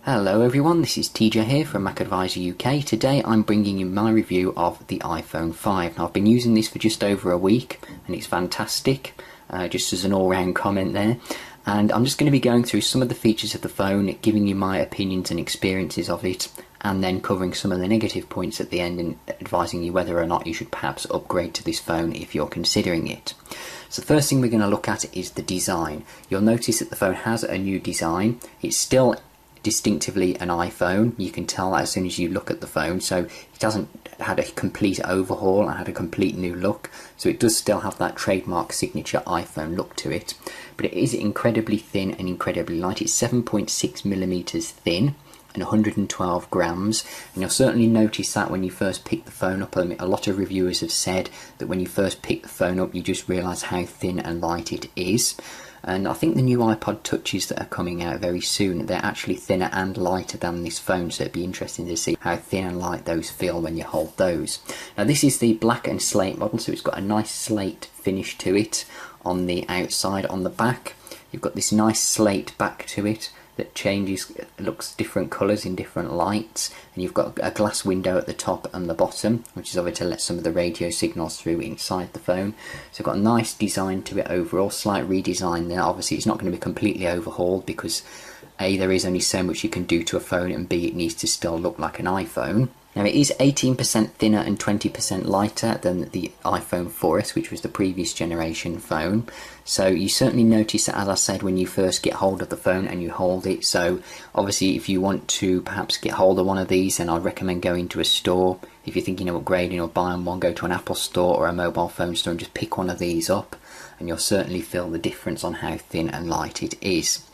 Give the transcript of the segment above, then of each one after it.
Hello everyone, this is TJ here from Mac Advisor UK. Today I'm bringing you my review of the iPhone 5. Now I've been using this for just over a week and it's fantastic, just as an all-round comment there. And I'm just going to be going through some of the features of the phone, giving you my opinions and experiences of it, and then covering some of the negative points at the end and advising you whether or not you should perhaps upgrade to this phone if you're considering it. So the first thing we're going to look at is the design. You'll notice that the phone has a new design. It's still distinctively an iPhone. You can tell as soon as you look at the phone, so it hasn't had a complete overhaul and had a complete new look, so it does still have that trademark signature iPhone look to it, but it is incredibly thin and incredibly light. It's 7.6mm thin and 112 grams, and you'll certainly notice that when you first pick the phone up. A lot of reviewers have said that when you first pick the phone up you just realise how thin and light it is. And I think the new iPod Touches that are coming out very soon, they're actually thinner and lighter than this phone, so it'd be interesting to see how thin and light those feel when you hold those. Now this is the black and slate model, so it's got a nice slate finish to it on the outside. On the back you've got this nice slate back to it that changes, looks different colours in different lights, and you've got a glass window at the top and the bottom, which is obviously to let some of the radio signals through inside the phone. So it's got a nice design to it overall, slight redesign there. Obviously it's not going to be completely overhauled because A, there is only so much you can do to a phone, and B, it needs to still look like an iPhone. Now it is 18% thinner and 20% lighter than the iPhone 4S, which was the previous generation phone. So you certainly notice that, as I said, when you first get hold of the phone and you hold it. So obviously if you want to perhaps get hold of one of these, then I'd recommend going to a store. If you're thinking of upgrading or buying one, go to an Apple store or a mobile phone store and just pick one of these up, and you'll certainly feel the difference on how thin and light it is.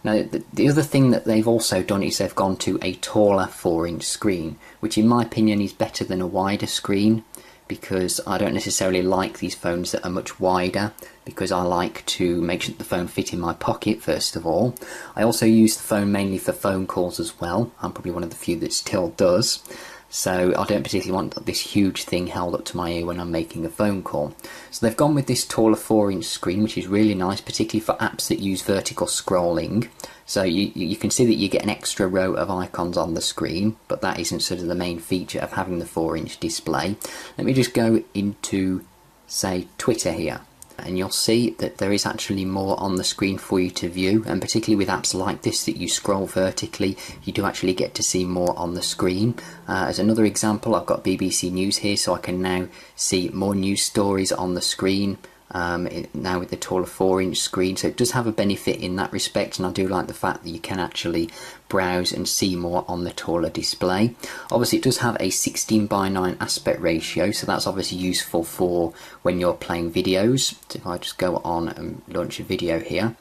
Now the other thing that they've also done is they've gone to a taller 4-inch screen, which in my opinion is better than a wider screen, because I don't necessarily like these phones that are much wider, because I like to make sure that the phone fit in my pocket first of all. I also use the phone mainly for phone calls as well. I'm probably one of the few that still does. So I don't particularly want this huge thing held up to my ear when I'm making a phone call. So they've gone with this taller 4-inch screen, which is really nice, particularly for apps that use vertical scrolling. So you can see that you get an extra row of icons on the screen, but that isn't sort of the main feature of having the 4-inch display. Let me just go into, say, Twitter here, and you'll see that there is actually more on the screen for you to view, and particularly with apps like this that you scroll vertically, you do actually get to see more on the screen. As another example, I've got BBC News here, so I can now see more news stories on the screen. Now with the taller 4-inch screen, so it does have a benefit in that respect, and I do like the fact that you can actually browse and see more on the taller display. Obviously it does have a 16:9 aspect ratio, so that's obviously useful for when you're playing videos. So if I just go on and launch a video here,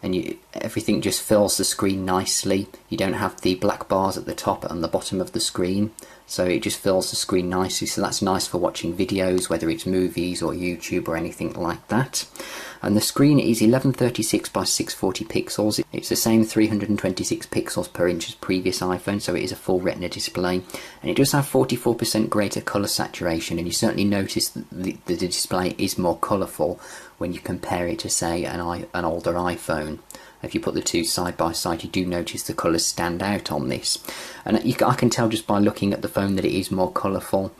and everything just fills the screen nicely. You don't have the black bars at the top and the bottom of the screen, so it just fills the screen nicely, so that's nice for watching videos, whether it's movies or YouTube or anything like that. And the screen is 1136 by 640 pixels. It's the same 326 pixels per inch as previous iPhone, so it is a full retina display, and it does have 44% greater colour saturation, and you certainly notice that the display is more colourful when you compare it to, say, an older iPhone. If you put the two side by side, you do notice the colours stand out on this, and I can tell just by looking at the phone that it is more colourful,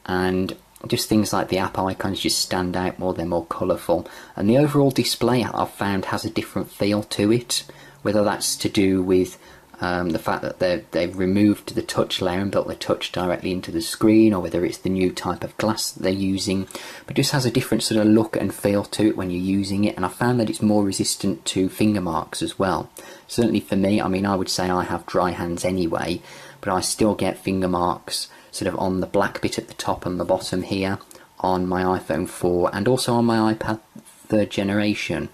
and just things like the app icons just stand out more, they're more colourful, and the overall display I've found has a different feel to it, whether that's to do with the fact that they've removed the touch layer and built the touch directly into the screen, or whether it's the new type of glass that they're using, but it just has a different sort of look and feel to it when you're using it. And I found that it's more resistant to finger marks as well. Certainly for me, I mean, I would say I have dry hands anyway, but I still get finger marks sort of on the black bit at the top and the bottom here on my iPhone 4 and also on my iPad 3rd generation.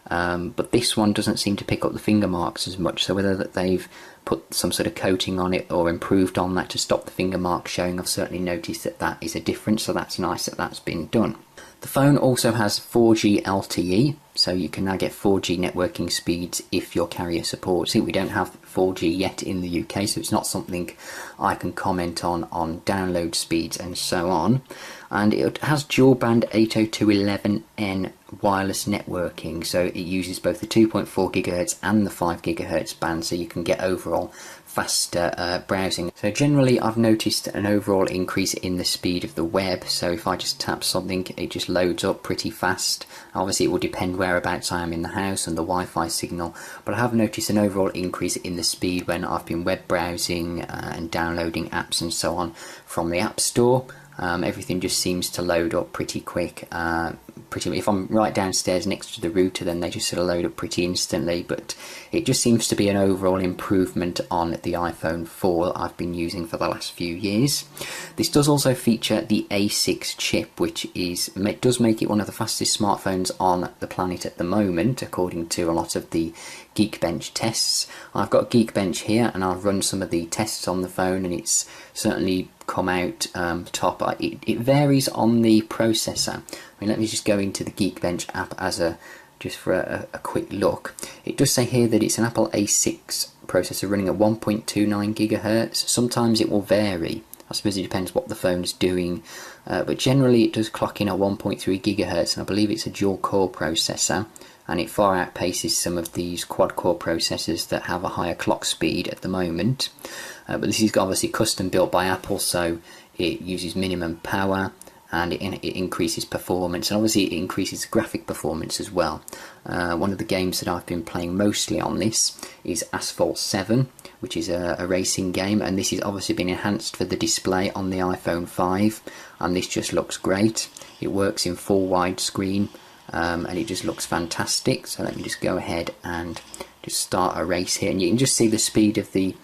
But this one doesn't seem to pick up the finger marks as much, so whether that they've put some sort of coating on it or improved on that to stop the finger marks showing, I've certainly noticed that is a difference, so that's nice that that's been done. The phone also has 4G LTE, so you can now get 4G networking speeds if your carrier supports it. We don't have 4G yet in the UK, so it's not something I can comment on download speeds and so on. And it has dual band 802.11n wireless networking, so it uses both the 2.4 GHz and the 5 GHz band, so you can get overall faster browsing. So generally I've noticed an overall increase in the speed of the web, so if I just tap something it just loads up pretty fast. Obviously it will depend whereabouts I am in the house and the Wi-Fi signal, but I have noticed an overall increase in the speed when I've been web browsing and downloading apps and so on from the App Store. Everything just seems to load up pretty quick. If I'm right downstairs next to the router, then they just sort of load up pretty instantly, but it just seems to be an overall improvement on the iPhone 4 I've been using for the last few years. This does also feature the A6 chip, which does make it one of the fastest smartphones on the planet at the moment, according to a lot of the Geekbench tests. I've got Geekbench here and I've run some of the tests on the phone, and it's certainly come out top. It varies on the processor. I mean, let me just go into the Geekbench app just for a quick look. It does say here that it's an Apple A6 processor running at 1.29 GHz. Sometimes it will vary. I suppose it depends what the phone's doing, but generally it does clock in at 1.3 GHz, and I believe it's a dual core processor, and it far outpaces some of these quad core processors that have a higher clock speed at the moment. But this is obviously custom built by Apple, so it uses minimum power, and it increases performance, and obviously it increases graphic performance as well. One of the games that I've been playing mostly on this is Asphalt 7, which is a racing game, and this has obviously been enhanced for the display on the iPhone 5, and this just looks great. It works in full widescreen, and it just looks fantastic. So let me just go ahead and just start a race here, and you can just see the speed of the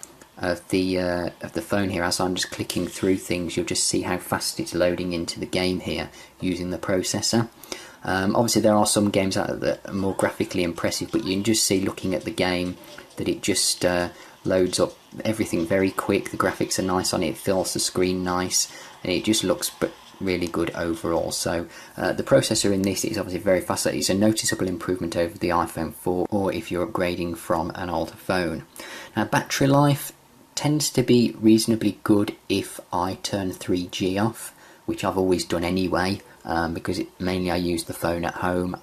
phone here as I'm just clicking through things. You'll just see how fast it's loading into the game here using the processor. Obviously there are some games out there that are more graphically impressive, but you can just see looking at the game that it just loads up everything very quick. The graphics are nice on it, fills the screen nice, and it just looks really good overall. So the processor in this is obviously very fast. It's a noticeable improvement over the iPhone 4, or if you're upgrading from an older phone. Now, battery life tends to be reasonably good if I turn 3G off, which I've always done anyway, because mainly I use the phone at home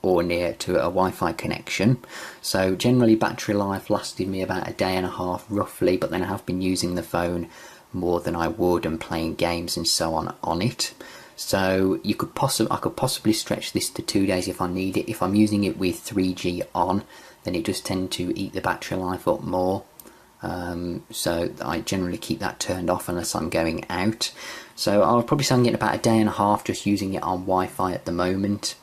or near to a Wi-Fi connection. So generally battery life lasted me about a day and a half roughly, but then I have been using the phone more than I would and playing games and so on it. So I could possibly stretch this to 2 days if I need it. If I'm using it with 3G on, then it does tend to eat the battery life up more. So I generally keep that turned off unless I'm going out. So I'll probably say I'm getting about a day and a half just using it on Wi-Fi at the moment.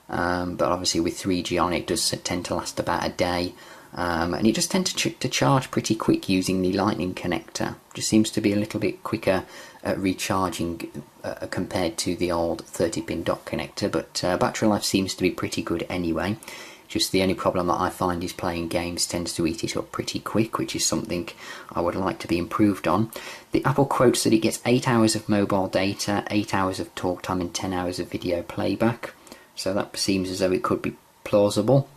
But obviously with 3G on, it does tend to last about a day. And it just tends to charge pretty quick using the Lightning connector. Just seems to be a little bit quicker at recharging compared to the old 30-pin dock connector. But battery life seems to be pretty good anyway. Just the only problem that I find is playing games tends to eat it up pretty quick, which is something I would like to be improved on. The Apple quotes that it gets 8 hours of mobile data, 8 hours of talk time and 10 hours of video playback. So that seems as though it could be plausible.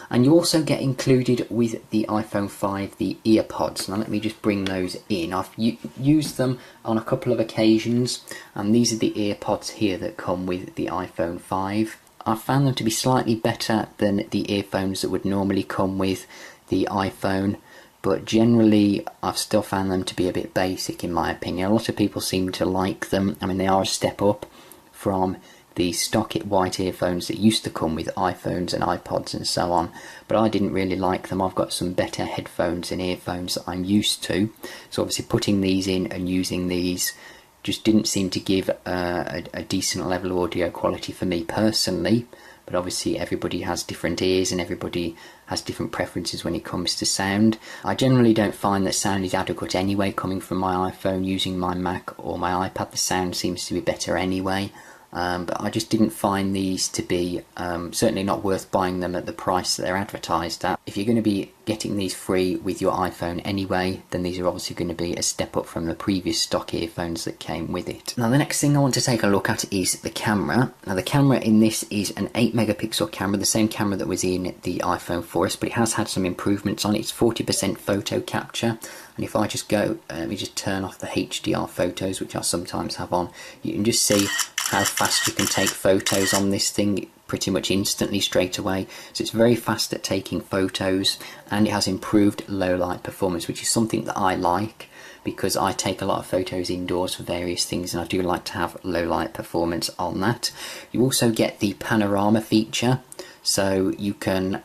And you also get included with the iPhone 5 the earpods. Now let me just bring those in. I've used them on a couple of occasions, and these are the earpods here that come with the iPhone 5. I found them to be slightly better than the earphones that would normally come with the iPhone, but generally I've still found them to be a bit basic in my opinion. A lot of people seem to like them. I mean, they are a step up from the stock white earphones that used to come with iPhones and iPods and so on, but I didn't really like them. I've got some better headphones and earphones that I'm used to, so obviously putting these in and using these just didn't seem to give a decent level of audio quality for me personally. But obviously everybody has different ears and everybody has different preferences when it comes to sound. I generally don't find that sound is adequate anyway coming from my iPhone. Using my Mac or my iPad, the sound seems to be better anyway. but I just didn't find these to be certainly not worth buying them at the price that they're advertised at. If you're going to be getting these free with your iPhone anyway, then these are obviously going to be a step up from the previous stock earphones that came with it. Now the next thing I want to take a look at is the camera. Now the camera in this is an 8 megapixel camera, the same camera that was in the iPhone 4S, but it has had some improvements on it. It's 40% photo capture, and if I just go, let me just turn off the HDR photos, which I sometimes have on, you can just see how fast you can take photos on this thing pretty much instantly straight away. So it's very fast at taking photos, and it has improved low light performance, which is something that I like because I take a lot of photos indoors for various things, and I do like to have low light performance on that. You also get the panorama feature, so you can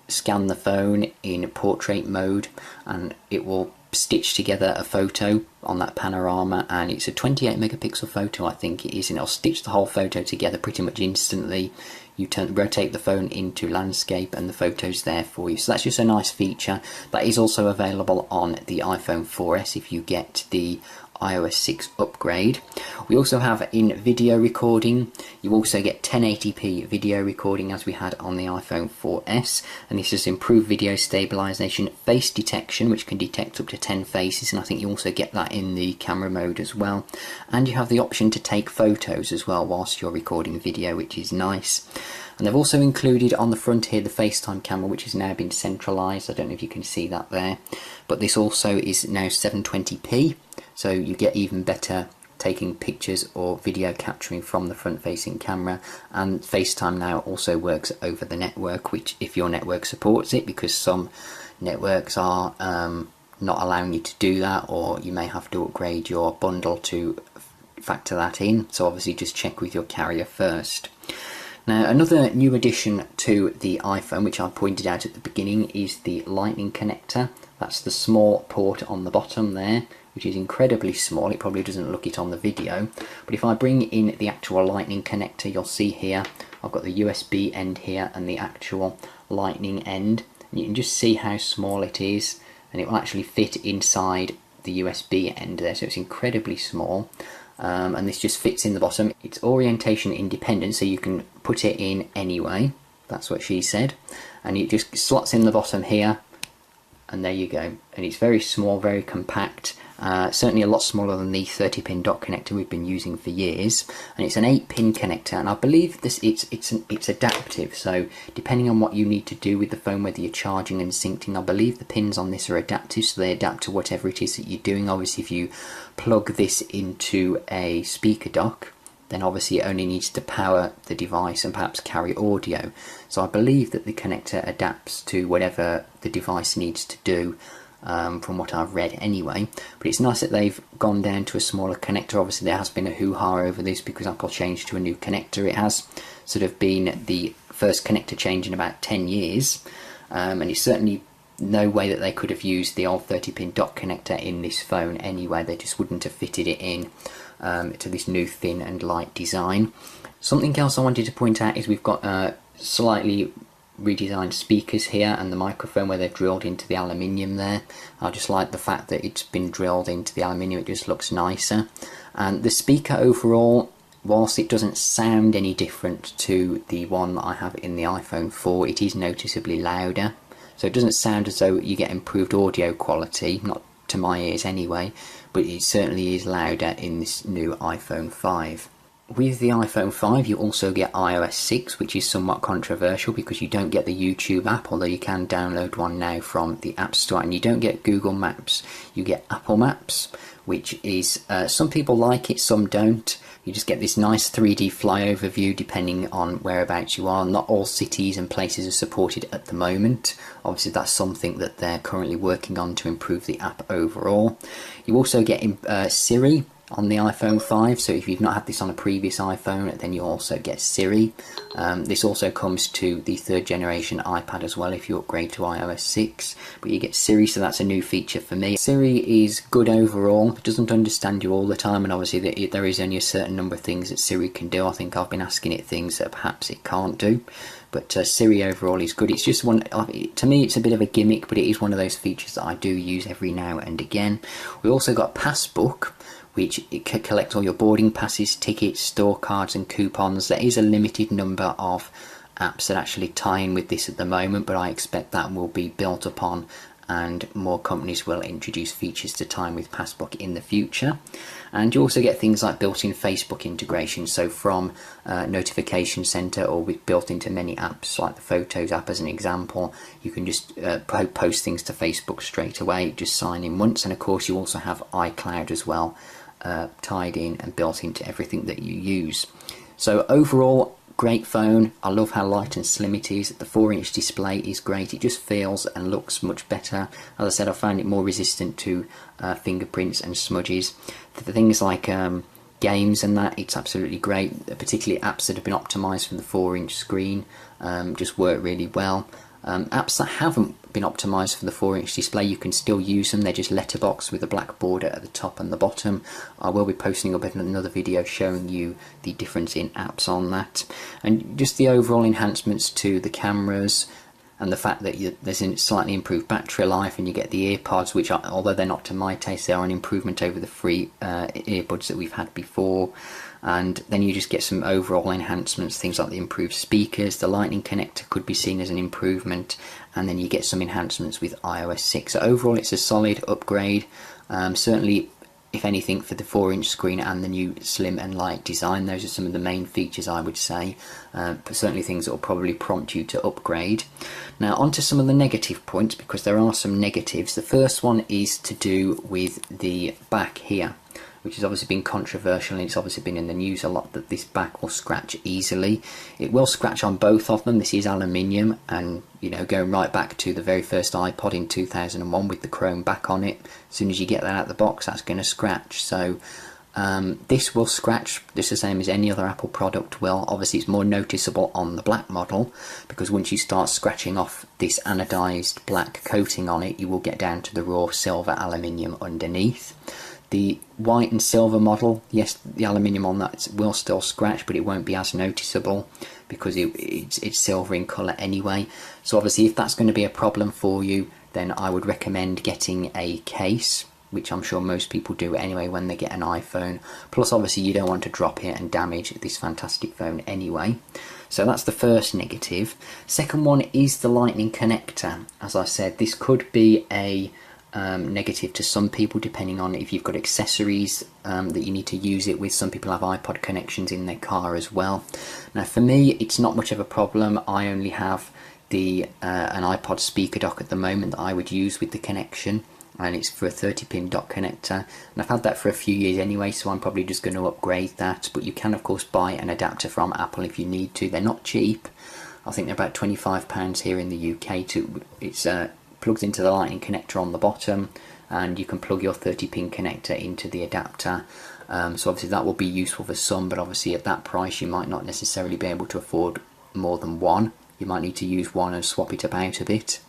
scan the phone in portrait mode and it will stitch together a photo on that panorama, and it's a 28 megapixel photo I think it is, and it'll stitch the whole photo together pretty much instantly. You rotate the phone into landscape and the photo's there for you, so that's just a nice feature. That is also available on the iPhone 4S if you get the iOS 6 upgrade. We also have in video recording, you also get 1080p video recording as we had on the iPhone 4S, and this has improved video stabilization, face detection, which can detect up to 10 faces, and I think you also get that in the camera mode as well. And you have the option to take photos as well whilst you're recording video, which is nice. And they've also included on the front here the FaceTime camera, which has now been centralized. I don't know if you can see that there, but this also is now 720p, so you get even better taking pictures or video capturing from the front facing camera. And FaceTime now also works over the network, which if your network supports it, because some networks are not allowing you to do that, or you may have to upgrade your bundle to factor that in, so obviously just check with your carrier first. Now another new addition to the iPhone, which I pointed out at the beginning, is the lightning connector. That's the small port on the bottom there, which is incredibly small. It probably doesn't look it on the video, but if I bring in the actual lightning connector, you'll see here I've got the USB end here and the actual lightning end, and you can just see how small it is, and it will actually fit inside the USB end there, so it's incredibly small. And this just fits in the bottom. It's orientation independent, so you can put it in anyway, that's what she said, and it just slots in the bottom here, and there you go. And it's very small, very compact, certainly a lot smaller than the 30-pin dock connector we've been using for years, and it's an 8-pin connector, and I believe this it's adaptive, so depending on what you need to do with the phone, whether you're charging and syncing, I believe the pins on this are adaptive, so they adapt to whatever it is that you're doing. Obviously if you plug this into a speaker dock, then obviously it only needs to power the device and perhaps carry audio, so I believe that the connector adapts to whatever the device needs to do, from what I've read anyway. But it's nice that they've gone down to a smaller connector. Obviously there has been a hoo-ha over this because Apple changed to a new connector. It has sort of been the first connector change in about 10 years, and it's certainly no way that they could have used the old 30-pin dock connector in this phone anyway. They just wouldn't have fitted it in to this new thin and light design. Something else I wanted to point out is we've got slightly redesigned speakers here, and the microphone where they've drilled into the aluminium there. I just like the fact that it's been drilled into the aluminium, it just looks nicer. And the speaker overall, whilst it doesn't sound any different to the one that I have in the iPhone 4, it is noticeably louder. So it doesn't sound as though you get improved audio quality, not to my ears anyway, but it certainly is louder in this new iPhone 5. With the iPhone 5 you also get iOS 6, which is somewhat controversial because you don't get the YouTube app, although you can download one now from the App Store, and you don't get Google Maps, you get Apple Maps, which is, some people like it, some don't. You just get this nice 3D flyover view depending on whereabouts you are. Not all cities and places are supported at the moment. Obviously that's something that they're currently working on to improve the app overall. You also get Siri on the iPhone 5, so if you've not had this on a previous iPhone, then you also get Siri. This also comes to the 3rd generation iPad as well if you upgrade to iOS 6, but you get Siri, so that's a new feature for me. Siri is good overall. It doesn't understand you all the time, and obviously there is only a certain number of things that Siri can do. I think I've been asking it things that perhaps it can't do, but Siri overall is good. It's just one, to me it's a bit of a gimmick, but it is one of those features that I do use every now and again. We also got Passbook, which it can collect all your boarding passes, tickets, store cards and coupons. There is a limited number of apps that actually tie in with this at the moment, but I expect that will be built upon and more companies will introduce features to tie in with Passbook in the future. And you also get things like built-in Facebook integration, so from Notification Center or built into many apps like the Photos app as an example, you can just post things to Facebook straight away, just sign in once. And of course you also have iCloud as well, tied in and built into everything that you use. So overall, great phone. I love how light and slim it is. The 4-inch display is great. It just feels and looks much better. As I said, I found it more resistant to fingerprints and smudges. For things like games and that, it's absolutely great. Particularly apps that have been optimized for the 4-inch screen just work really well. Apps that haven't been optimized for the 4-inch display, you can still use them. They're just letterbox with a black border at the top and the bottom. I will be posting up another video showing you the difference in apps on that, and just the overall enhancements to the cameras, and the fact that there's a slightly improved battery life, and you get the earpods, which are, although they're not to my taste, they are an improvement over the free earbuds that we've had before. And then you just get some overall enhancements, things like the improved speakers. The lightning connector could be seen as an improvement, and then you get some enhancements with iOS 6. So overall it's a solid upgrade, certainly if anything for the 4-inch screen and the new slim and light design. Those are some of the main features, I would say, but certainly things that will probably prompt you to upgrade. Now onto some of the negative points, because there are some negatives. The first one is to do with the back here, which has obviously been controversial, and it's obviously been in the news a lot, that this back will scratch easily. It will scratch on both of them. This is aluminium, and you know, going right back to the very first iPod in 2001 with the chrome back on it, as soon as you get that out of the box, that's going to scratch. So this will scratch just the same as any other Apple product will. Obviously it's more noticeable on the black model, because once you start scratching off this anodized black coating on it, you will get down to the raw silver aluminium underneath. The white and silver model, yes, the aluminium on that will still scratch, but it won't be as noticeable because it's silver in colour anyway. So obviously if that's going to be a problem for you, then I would recommend getting a case, which I'm sure most people do anyway when they get an iPhone. Plus obviously you don't want to drop it and damage this fantastic phone anyway. So that's the first negative. Second one is the lightning connector. As I said, this could be a negative to some people, depending on if you've got accessories that you need to use it with. Some people have iPod connections in their car as well. Now for me, it's not much of a problem. I only have the an iPod speaker dock at the moment that I would use with the connection, and it's for a 30-pin dock connector, and I've had that for a few years anyway, so I'm probably just going to upgrade that. But you can of course buy an adapter from Apple if you need to. They're not cheap. I think they're about £25 here in the UK. It's plugs into the lightning connector on the bottom, and you can plug your 30-pin connector into the adapter. So obviously that will be useful for some, but obviously at that price you might not necessarily be able to afford more than one. You might need to use one and swap it about a bit.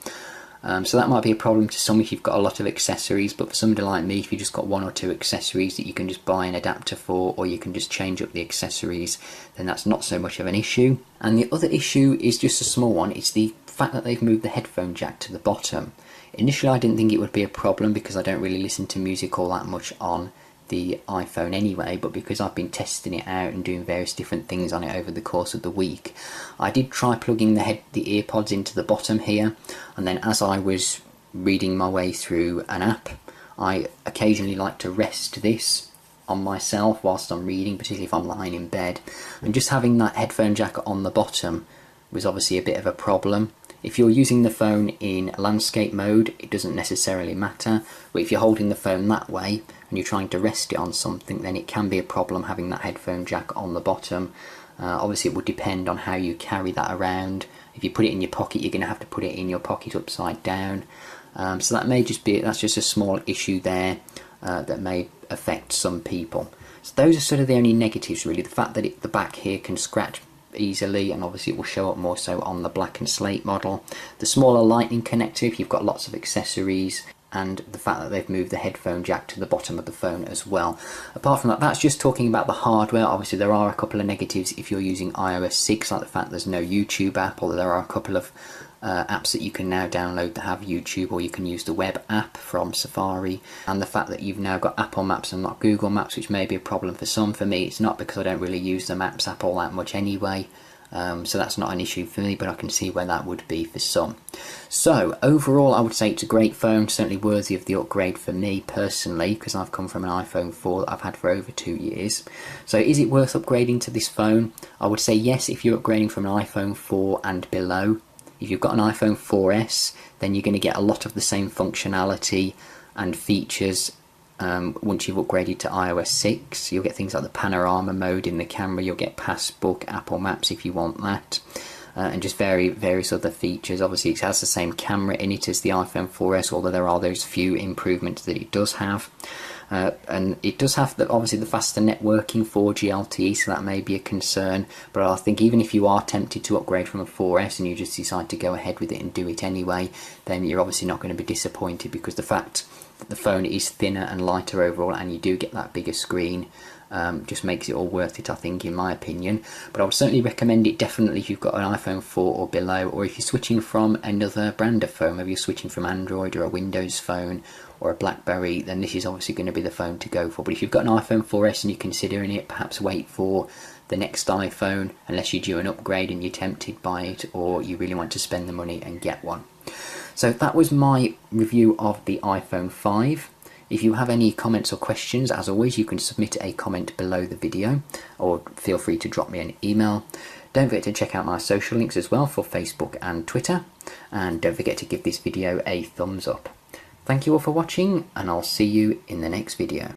So that might be a problem to some if you've got a lot of accessories, but for somebody like me, if you've just got one or two accessories that you can just buy an adapter for, or you can just change up the accessories, then that's not so much of an issue. And the other issue is just a small one. It's the fact that they've moved the headphone jack to the bottom. Initially I didn't think it would be a problem because I don't really listen to music all that much on the iPhone anyway, but because I've been testing it out and doing various different things on it over the course of the week, I did try plugging the earpods into the bottom here, and then as I was reading my way through an app, I occasionally like to rest this on myself whilst I'm reading, particularly if I'm lying in bed, and just having that headphone jack on the bottom was obviously a bit of a problem. If you're using the phone in landscape mode, it doesn't necessarily matter, but if you're holding the phone that way and you're trying to rest it on something, then it can be a problem having that headphone jack on the bottom. Obviously it would depend on how you carry that around. If you put it in your pocket, you're going to have to put it in your pocket upside down. So that may just be, that's just a small issue there that may affect some people. So those are sort of the only negatives really. The fact that the back here can scratch easily, and obviously it will show up more so on the black and slate model. The smaller lightning connector, if you've got lots of accessories, and the fact that they've moved the headphone jack to the bottom of the phone as well. Apart from that, that's just talking about the hardware. Obviously there are a couple of negatives if you're using iOS 6, like the fact there's no YouTube app, although there are a couple of apps that you can now download that have YouTube, or you can use the web app from Safari, and the fact that you've now got Apple Maps and not Google Maps, which may be a problem for some. For me it's not, because I don't really use the Maps app all that much anyway. So that's not an issue for me, but I can see where that would be for some. So overall I would say it's a great phone, certainly worthy of the upgrade for me personally, because I've come from an iPhone 4 that I've had for over 2 years. So is it worth upgrading to this phone? I would say yes, if you're upgrading from an iPhone 4 and below. If you've got an iPhone 4S, then you're going to get a lot of the same functionality and features once you've upgraded to iOS 6. You'll get things like the panorama mode in the camera, you'll get Passbook, Apple Maps if you want that, and just various other features. Obviously it has the same camera in it as the iPhone 4S, although there are those few improvements that it does have. And it does have obviously the faster networking 4G LTE, so that may be a concern, but I think even if you are tempted to upgrade from a 4S and you just decide to go ahead with it and do it anyway, then you're obviously not going to be disappointed, because the fact that the phone is thinner and lighter overall and you do get that bigger screen just makes it all worth it, I think, in my opinion. But I would certainly recommend it definitely if you've got an iPhone 4 or below, or if you're switching from another brand of phone, maybe you're switching from Android or a Windows phone or a BlackBerry, then this is obviously going to be the phone to go for. But if you've got an iPhone 4S and you're considering it, perhaps wait for the next iPhone, unless you do an upgrade and you're tempted by it, or you really want to spend the money and get one. So that was my review of the iPhone 5. If you have any comments or questions, as always, you can submit a comment below the video, or feel free to drop me an email. Don't forget to check out my social links as well for Facebook and Twitter, and don't forget to give this video a thumbs up. Thank you all for watching, and I'll see you in the next video.